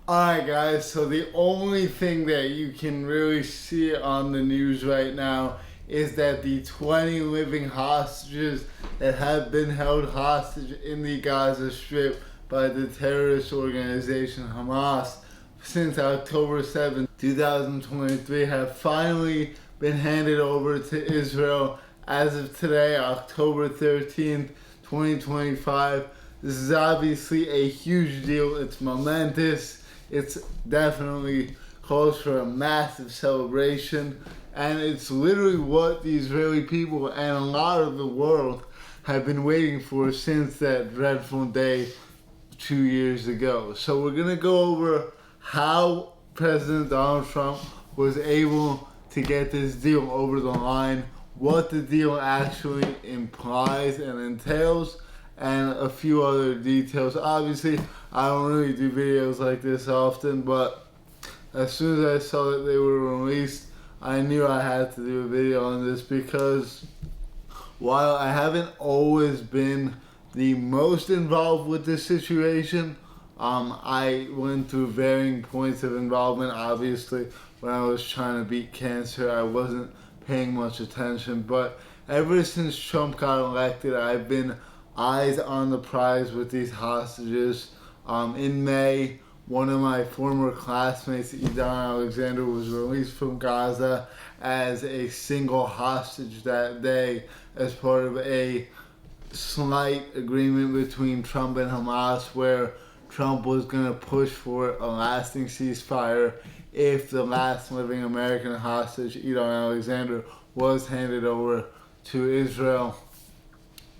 Alright guys, so the only thing that you can really see on the news right now is that the 20 living hostages that have been held hostage in the Gaza Strip by the terrorist organization Hamas since October 7, 2023 have finally been handed over to Israel as of today, October 13th, 2025. This is obviously a huge deal. It's momentous. It's definitely calls for a massive celebration, and it's literally what the Israeli people and a lot of the world have been waiting for since that dreadful day 2 years ago. So we're gonna go over how President Donald Trump was able to get this deal over the line, what the deal actually implies and entails, and a few other details. Obviously, I don't really do videos like this often, but as soon as I saw that they were released, I knew I had to do a video on this because while I haven't always been the most involved with this situation, I went through varying points of involvement. Obviously, when I was trying to beat cancer, I wasn't paying much attention, but ever since Trump got elected, I've been eyes on the prize with these hostages. In May, one of my former classmates, Idan Alexander, was released from Gaza as a single hostage that day as part of a slight agreement between Trump and Hamas, where Trump was going to push for a lasting ceasefire if the last living American hostage, Idan Alexander, was handed over to Israel.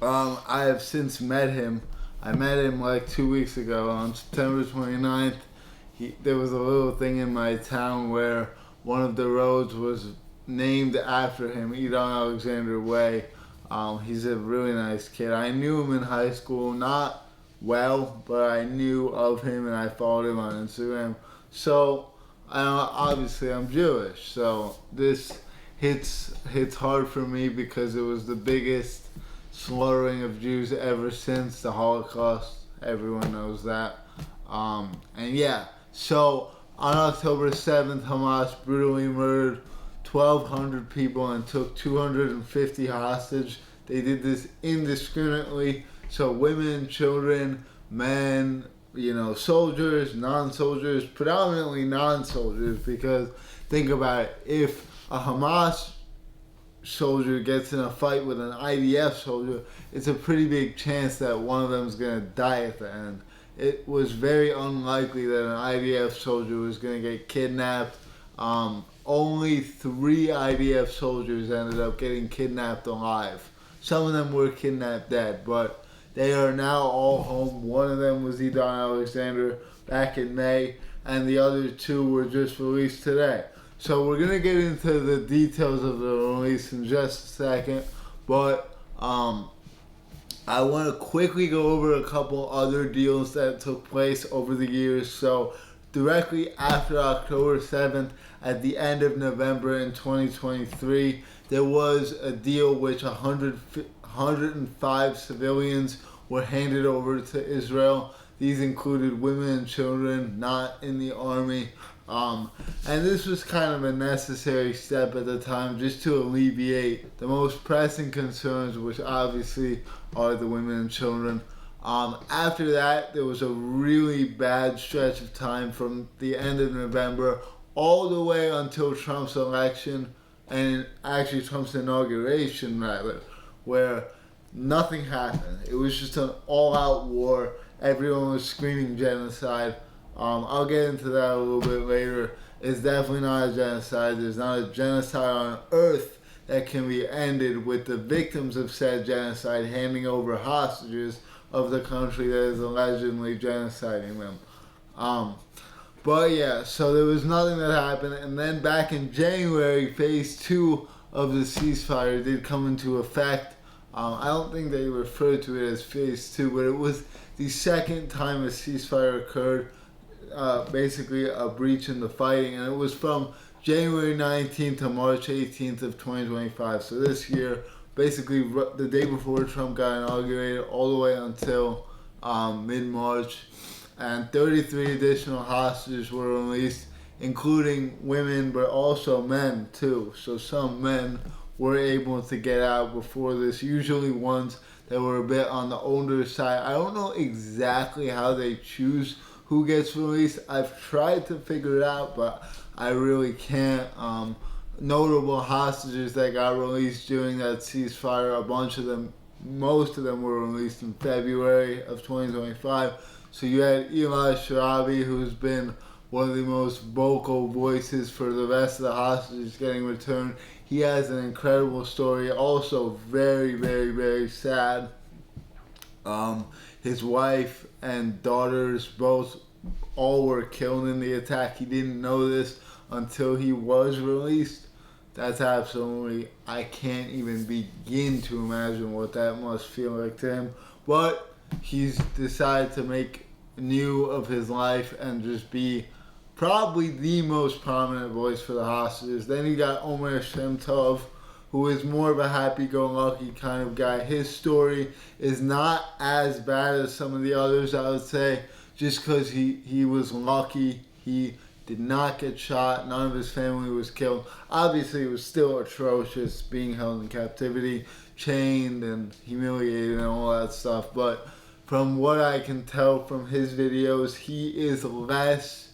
I have since met him. I met him like 2 weeks ago on September 29th. There was a little thing in my town where one of the roads was named after him, Idan Alexander Way. He's a really nice kid. I knew him in high school, not well, but I knew of him and I followed him on Instagram. So, obviously I'm Jewish, so this hits hard for me because it was the biggest slaughtering of Jews ever since the Holocaust. Everyone knows that. And yeah, so on October 7th, Hamas brutally murdered 1,200 people and took 250 hostage. They did this indiscriminately. So women, children, men, soldiers, non-soldiers, predominantly non-soldiers, because think about it, if a Hamas soldier gets in a fight with an IDF soldier, it's a pretty big chance that one of them is going to die at the end. It was very unlikely that an IDF soldier was going to get kidnapped. Only 3 IDF soldiers ended up getting kidnapped alive. Some of them were kidnapped dead, but they are now all home. One of them was Idan Alexander back in May, and the other 2 were just released today. So we're going to get into the details of the release in just a second, but I want to quickly go over a couple other deals that took place over the years. So directly after October 7th, at the end of November in 2023, there was a deal which 105 civilians were handed over to Israel. These included women and children not in the army. And this was kind of a necessary step at the time just to alleviate the most pressing concerns, which obviously are the women and children. After that, there was a really bad stretch of time from the end of November all the way until Trump's election, and actually Trump's inauguration rather, where nothing happened. It was just an all-out war. Everyone was screaming genocide. I'll get into that a little bit later. It's definitely not a genocide. There's not a genocide on earth that can be ended with the victims of said genocide handing over hostages of the country that is allegedly genociding them. But yeah, so there was nothing that happened. And then back in January, phase 2 of the ceasefire did come into effect. I don't think they referred to it as phase 2, but it was the second time a ceasefire occurred. Basically a breach in the fighting, and it was from January 19th to March 18th of 2025. So this year, basically the day before Trump got inaugurated all the way until mid-March. and 33 additional hostages were released, including women, but also men too. So some men were able to get out before this, usually ones that were a bit on the older side. I don't know exactly how they choose who gets released. I've tried to figure it out, but I really can't. Notable hostages that got released during that ceasefire, a bunch of them, most of them were released in February of 2025. So you had Eli Sharabi, who's been one of the most vocal voices for the rest of the hostages getting returned. He has an incredible story, also very, very, very sad. His wife and daughters all were killed in the attack. He didn't know this until he was released. That's absolutely, I can't even begin to imagine what that must feel like to him. But he's decided to make new of his life and just be probably the most prominent voice for the hostages. Then you got Omer Shem Tov, who is more of a happy-go-lucky kind of guy. His story is not as bad as some of the others, I would say, just because he was lucky. He did not get shot. None of his family was killed. Obviously, it was still atrocious being held in captivity, chained and humiliated and all that stuff. But from what I can tell from his videos, he is less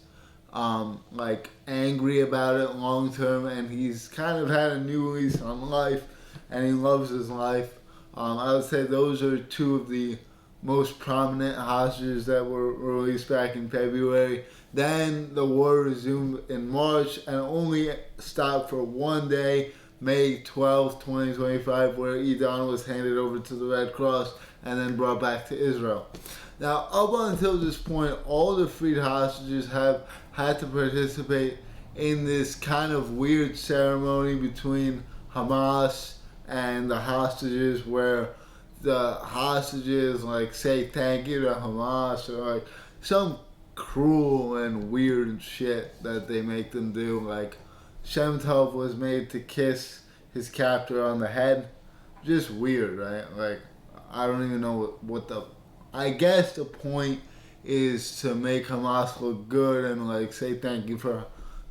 angry about it long term, and he's kind of had a new lease on life, and he loves his life. I would say those are two of the most prominent hostages that were released back in February. Then the war resumed in March and only stopped for one day, May 12, 2025, where Idan was handed over to the Red Cross and then brought back to Israel. Now, up until this point, all the freed hostages have had to participate in this kind of weird ceremony between Hamas and the hostages, where the hostages say thank you to Hamas, or some cruel and weird shit that they make them do. Like Shem Tov was made to kiss his captor on the head. Just weird, right? I don't even know what the... I guess the point is to make Hamas look good and say thank you for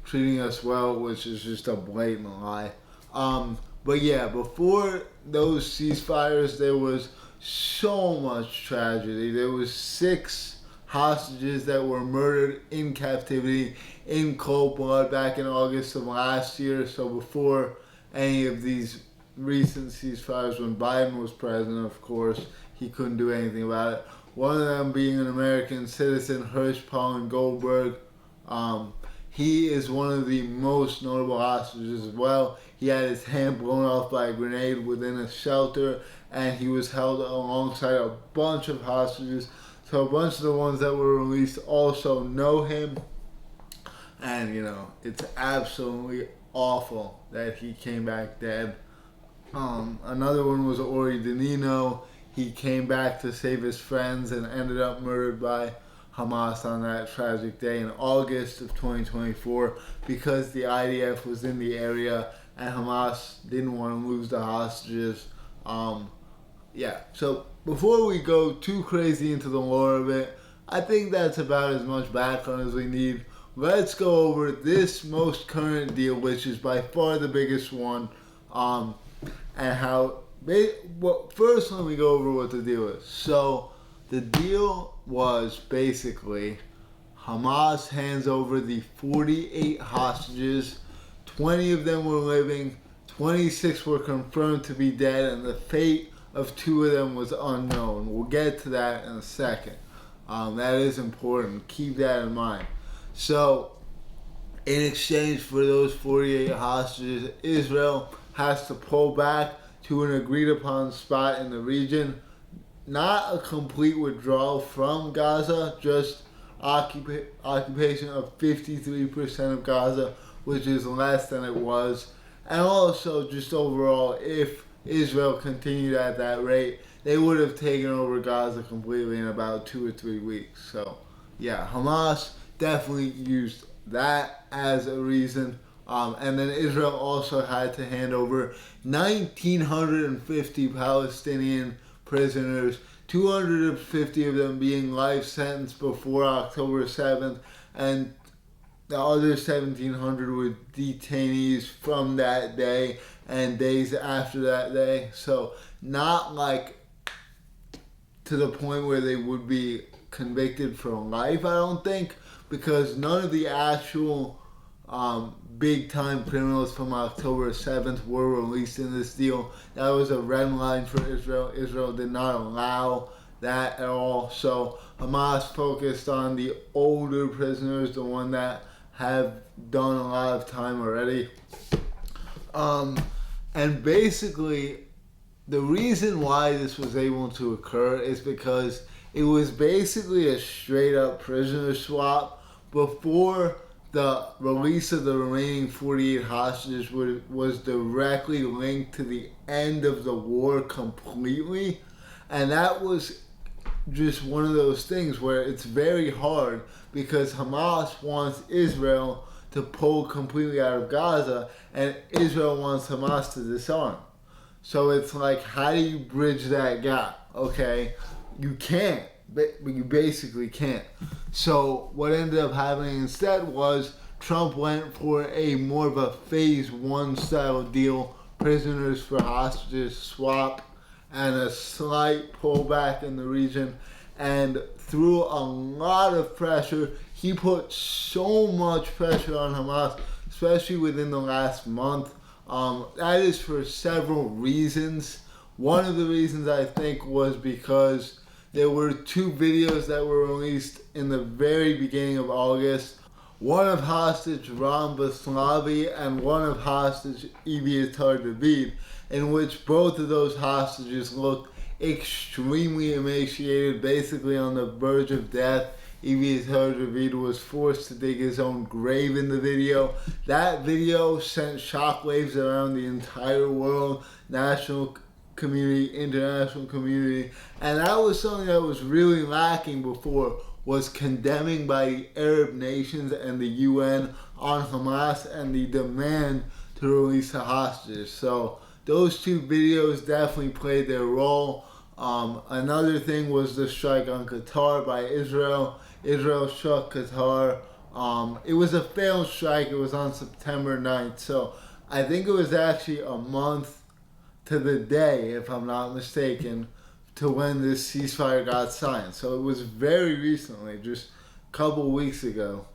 treating us well, which is just a blatant lie. But yeah, before those ceasefires, there was so much tragedy. There was 6 hostages that were murdered in captivity in cold blood back in August of last year. So before any of these recent ceasefires, when Biden was president, of course, he couldn't do anything about it. One of them being an American citizen, Hirsch Paul Goldberg. He is one of the most notable hostages as well. He had his hand blown off by a grenade within a shelter, and he was held alongside a bunch of hostages. So a bunch of the ones that were released also know him. And, it's absolutely awful that he came back dead. Another one was Ori Danino. He came back to save his friends and ended up murdered by Hamas on that tragic day in August of 2024 because the IDF was in the area and Hamas didn't want to lose the hostages. So before we go too crazy into the lore of it, I think that's about as much background as we need. Let's go over this most current deal, which is by far the biggest one, and how... first, let me go over what the deal is. So, the deal was basically Hamas hands over the 48 hostages. 20 of them were living, 26 were confirmed to be dead, and the fate of 2 of them was unknown. We'll get to that in a second. That is important. Keep that in mind. So, in exchange for those 48 hostages, Israel has to pull back to an agreed upon spot in the region. Not a complete withdrawal from Gaza, just occupation of 53% of Gaza, which is less than it was. And also, just overall, if Israel continued at that rate, they would have taken over Gaza completely in about 2 or 3 weeks. So, yeah, Hamas definitely used that as a reason. And then Israel also had to hand over 1,950 Palestinian prisoners 250 of them being life sentenced before October 7th, and the other 1,700 were detainees from that day and days after that day. So not like to the point where they would be convicted for life, I don't think, because none of the actual big time criminals from October 7th were released in this deal. That was a red line for Israel. Israel did not allow that at all. So Hamas focused on the older prisoners, the one that have done a lot of time already. And basically, the reason why this was able to occur is because it was basically a straight up prisoner swap. Before the release of the remaining 48 hostages was directly linked to the end of the war completely. And that was just one of those things where it's very hard because Hamas wants Israel to pull completely out of Gaza and Israel wants Hamas to disarm. So it's like, how do you bridge that gap? Okay, you can't. But you basically can't. So what ended up happening instead was Trump went for a more of a phase one style deal, prisoners for hostages swap, and a slight pullback in the region. And through a lot of pressure, he put so much pressure on Hamas, especially within the last month. That is for several reasons. One of the reasons I think was because there were two videos that were released in the very beginning of August. One of hostage Ram Baslavi and one of hostage Eviatar David, in which both of those hostages looked extremely emaciated, basically on the verge of death. Eviatar David was forced to dig his own grave in the video. That video sent shockwaves around the entire world, national community, international community, and that was something that was really lacking before, was condemning by the Arab nations and the UN on Hamas and the demand to release the hostages. So those two videos definitely played their role. Another thing was the strike on Qatar by Israel. Israel struck Qatar. It was a failed strike. It was on September 9th. So I think it was actually a month to the day, if I'm not mistaken, to when this ceasefire got signed. So it was very recently, just a couple weeks ago.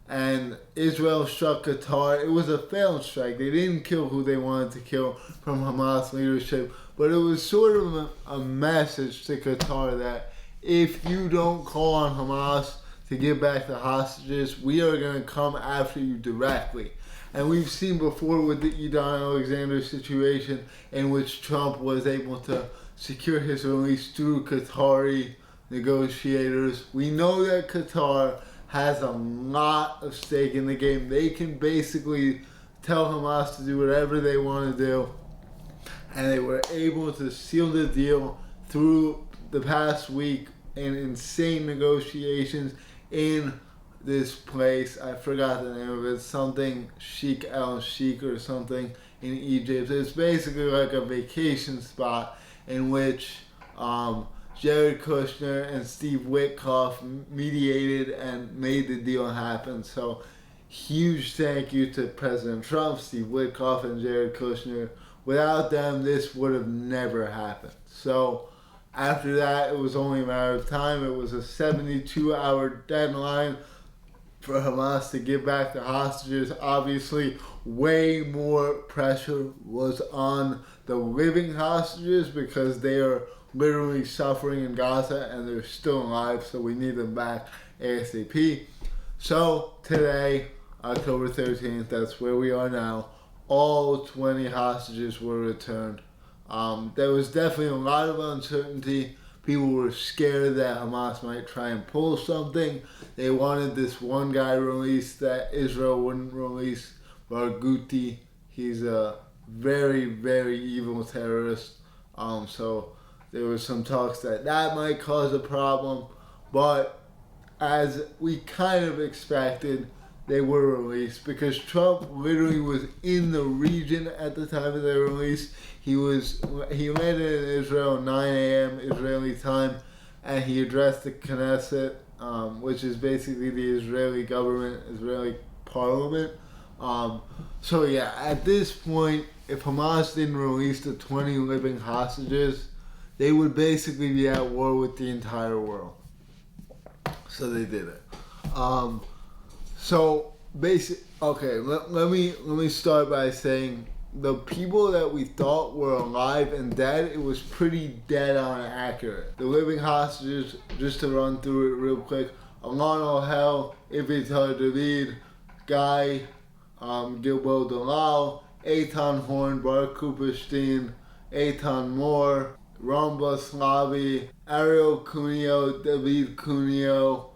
And Israel struck Qatar. It was a failed strike. They didn't kill who they wanted to kill from Hamas leadership, but it was sort of a message to Qatar that if you don't call on Hamas to give back the hostages, we are going to come after you directly. And we've seen before with the Edon Alexander situation in which Trump was able to secure his release through Qatari negotiators. We know that Qatar has a lot of stake in the game. They can basically tell Hamas to do whatever they want to do. And they were able to seal the deal through the past week in insane negotiations in this place. I forgot the name of it. Something Sheikh El Sheikh or something in Egypt. It's basically like a vacation spot in which Jared Kushner and Steve Witkoff mediated and made the deal happen. So huge thank you to President Trump, Steve Witkoff, and Jared Kushner. Without them, this would have never happened. So after that, it was only a matter of time. It was a 72-hour deadline for Hamas to give back the hostages. Obviously, way more pressure was on the living hostages because they are literally suffering in Gaza and they're still alive, so we need them back ASAP. So today, October 13th, that's where we are now, all 20 hostages were returned. There was definitely a lot of uncertainty. People were scared that Hamas might try and pull something. They wanted this one guy released that Israel wouldn't release, Barghouti. He's a very, very evil terrorist. So there was some talks that might cause a problem. But as we kind of expected, they were released, because Trump literally was in the region at the time of their release. He landed in Israel at 9 a.m. Israeli time, and he addressed the Knesset, which is basically the Israeli government, Israeli parliament. So yeah, at this point, if Hamas didn't release the 20 living hostages, they would basically be at war with the entire world. So they did it. Let me start by saying the people that we thought were alive and dead, it was pretty dead on accurate. The living hostages, just to run through it real quick: Alon Ohel, Ivitar David, Guy, Gilboa-delal, Eitan Horn, Bar Kupperstein, Eitan Moore, Ramba Slavi, Ariel Cuneo, David Cuneo,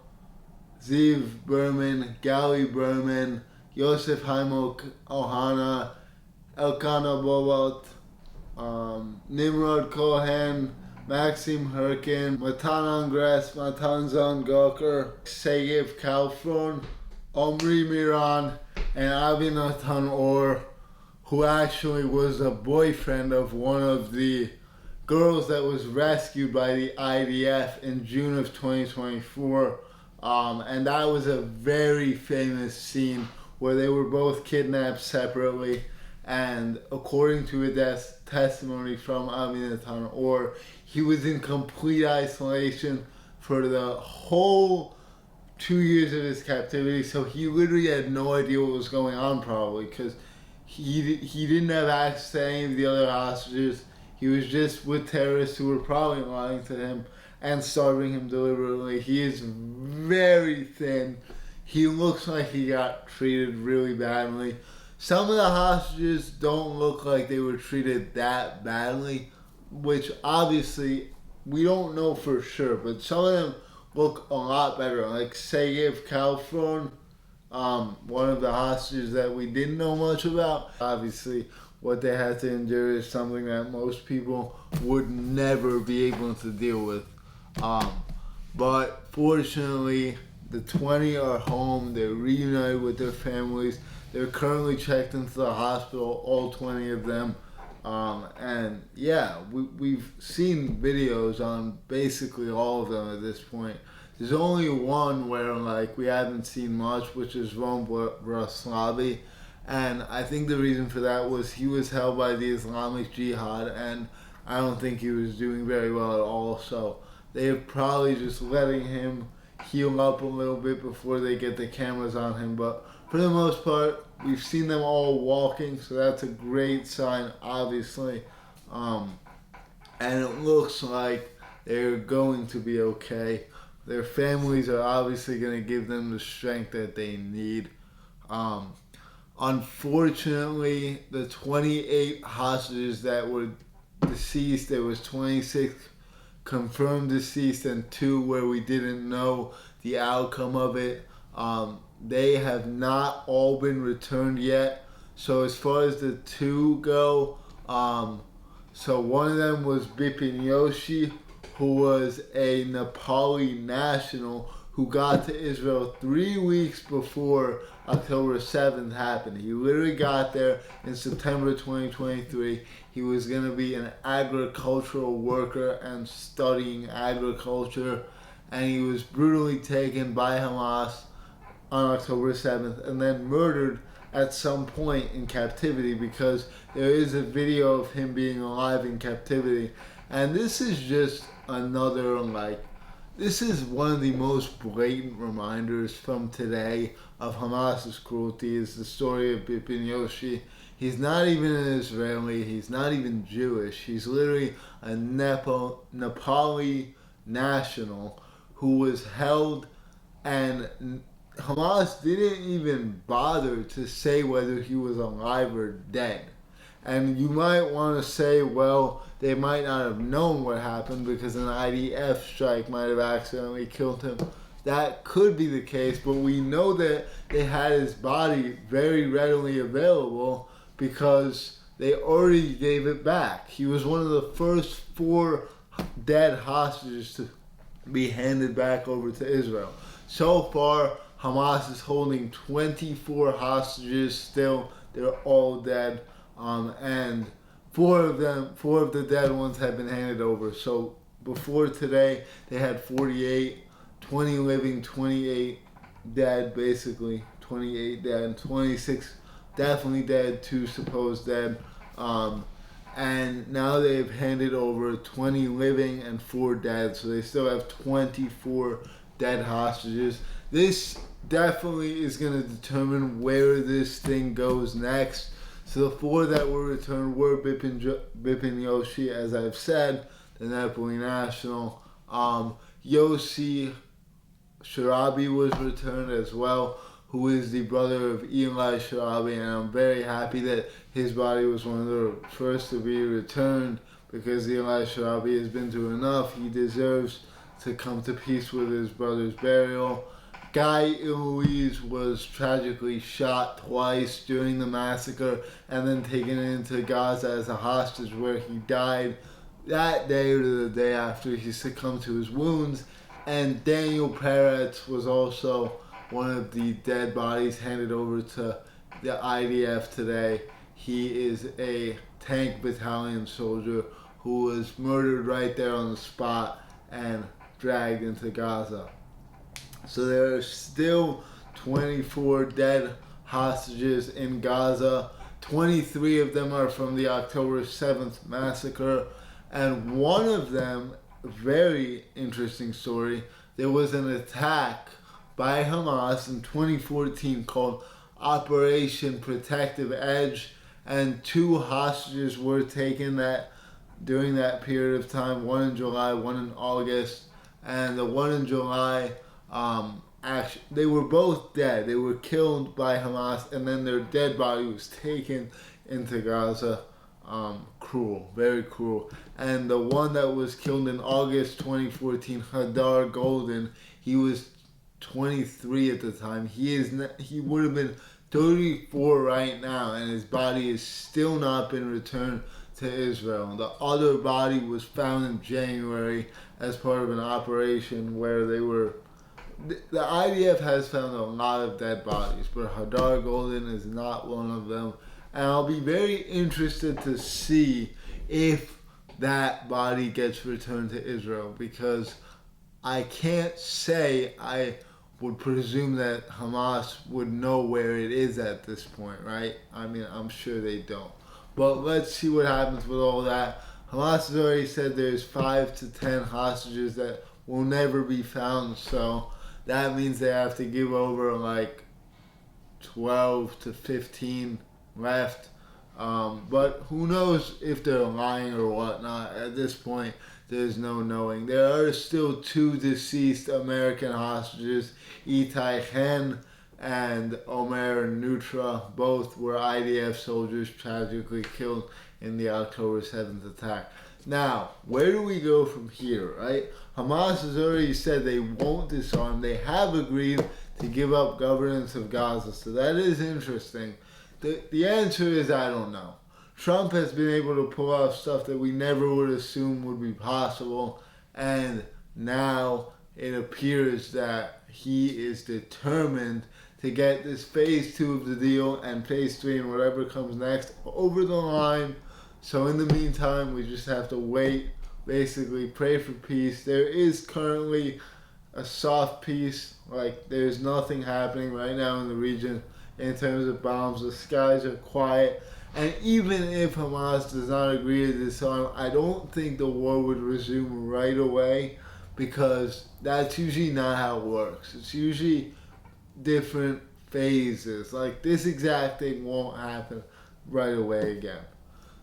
Ziv Berman, Gali Berman, Yosef Haimo Ohana, Elkanah Bobot, Nimrod Cohen, Maxim Herkin, Matan Angres, Matan Zon Gokar, Segev Kalfron, Omri Miran, and Avinatan Or, who actually was a boyfriend of one of the girls that was rescued by the IDF in June of 2024. And that was a very famous scene where they were both kidnapped separately. And according to a testimony from Avinatan Or, he was in complete isolation for the whole 2 years of his captivity. So he literally had no idea what was going on, probably, because he didn't have access to any of the other hostages. He was just with terrorists who were probably lying to him and starving him deliberately. He is very thin. He looks like he got treated really badly. Some of the hostages don't look like they were treated that badly, which obviously we don't know for sure, but some of them look a lot better. Like Segev Kalfron, one of the hostages that we didn't know much about. Obviously, what they had to endure is something that most people would never be able to deal with. But fortunately, the 20 are home. They're reunited with their families. They're currently checked into the hospital, all 20 of them. And yeah, we've seen videos on basically all of them at this point. There's only one where we haven't seen much, which is Ron Braslavi. And I think the reason for that was he was held by the Islamic Jihad, and I don't think he was doing very well at all. So they're probably just letting him heal up a little bit before they get the cameras on him. But for the most part, we've seen them all walking, so that's a great sign, obviously. And it looks like they're going to be okay. Their families are obviously going to give them the strength that they need. Unfortunately, the 28 hostages that were deceased, there was 26 confirmed deceased and 2 where we didn't know the outcome of it. They have not all been returned yet. So as far as the 2 go, so one of them was Bipin Yoshi, who was a Nepali national who got to Israel 3 weeks before October 7th happened. He literally got there in September 2023. He was going to be an agricultural worker and studying agriculture, and he was brutally taken by Hamas on October 7th and then murdered at some point in captivity, because there is a video of him being alive in captivity. And this is just another, this is one of the most blatant reminders from today of Hamas's cruelty, is the story of Bipin Yoshi. He's not even an Israeli, he's not even Jewish, he's literally a Nepali national who was held, and Hamas didn't even bother to say whether he was alive or dead. And you might want to say, well, they might not have known what happened because an IDF strike might have accidentally killed him. That could be the case, but we know that they had his body very readily available because they already gave it back. He was one of the first 4 dead hostages to be handed back over to Israel. So far, Hamas is holding 24 hostages still. They're all dead. And four of the dead ones have been handed over. So before today, they had 48, 20 living, 28 dead, basically. 28 dead, 26 definitely dead, 2 supposed dead. And now they've handed over 20 living and 4 dead, so they still have 24 dead hostages. This definitely is going to determine where this thing goes next. So the 4 that were returned were Bipin Yoshi, as I've said, the Nepali national. Yossi Sharabi was returned as well, who is the brother of Eli Sharabi, and I'm very happy that his body was one of the first to be returned, because Eli Sharabi has been through enough. He deserves to come to peace with his brother's burial. Guy Ilouise was tragically shot twice during the massacre and then taken into Gaza as a hostage, where he died that day or the day after he succumbed to his wounds. And Daniel Peretz was also one of the dead bodies handed over to the IDF today. He is a tank battalion soldier who was murdered right there on the spot and dragged into Gaza. So there are still 24 dead hostages in Gaza. 23 of them are from the October 7th massacre. And one of them, very interesting story, there was an attack by Hamas in 2014 called Operation Protective Edge, and 2 hostages were taken during that period of time, one in July, one in August. And the one in July, they were both dead. They were killed by Hamas, and then their dead body was taken into Gaza. Cruel, very cruel. And the one that was killed in August 2014, Hadar Golden, he was 23 at the time. He would have been 34 right now, and his body has still not been returned to Israel. The other body was found in January as part of an operation where they were... The IDF has found a lot of dead bodies, but Hadar Golden is not one of them. And I'll be very interested to see if that body gets returned to Israel, because I can't say I would presume that Hamas would know where it is at this point, right? I mean, I'm sure they don't. But let's see what happens with all that. Hamas has already said there's 5 to 10 hostages that will never be found, so that means they have to give over like 12 to 15 left. But who knows if they're lying or whatnot. At this point, there's no knowing. There are still 2 deceased American hostages, Itai Hen and Omer Nutra. Both were IDF soldiers tragically killed in the October 7th attack. Now, where do we go from here, right? Hamas has already said they won't disarm. They have agreed to give up governance of Gaza, so that is interesting. The answer is I don't know. Trump has been able to pull off stuff that we never would assume would be possible, and now it appears that he is determined to get this phase 2 of the deal and phase 3 and whatever comes next over the line. So in the meantime, we just have to wait, basically pray for peace. There is currently a soft peace, like there's nothing happening right now in the region in terms of bombs. The skies are quiet. And even if Hamas does not agree to disarm, I don't think the war would resume right away, because that's usually not how it works. It's usually different phases. Like this exact thing won't happen right away again.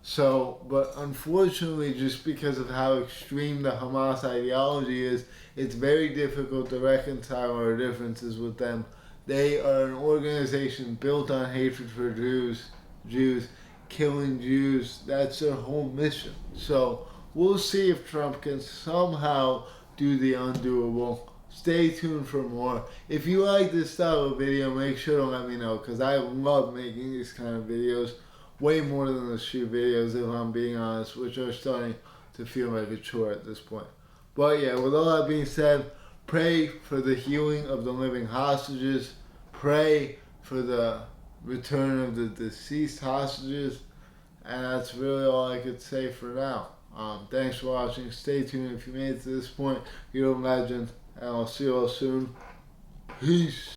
So, but unfortunately, just because of how extreme the Hamas ideology is, it's very difficult to reconcile our differences with them. They are an organization built on hatred for Jews, killing Jews. That's their whole mission. So we'll see if Trump can somehow do the undoable. Stay tuned for more. If you like this style of video, make sure to let me know, because I love making these kind of videos. Way more than the shoot videos, if I'm being honest, which are starting to feel like a chore at this point. But yeah, with all that being said, Pray for the healing of the living hostages. Pray for the return of the deceased hostages. And that's really all I could say for now. Thanks for watching. Stay tuned if you made it to this point. You're a legend. And I'll see you all soon. Peace.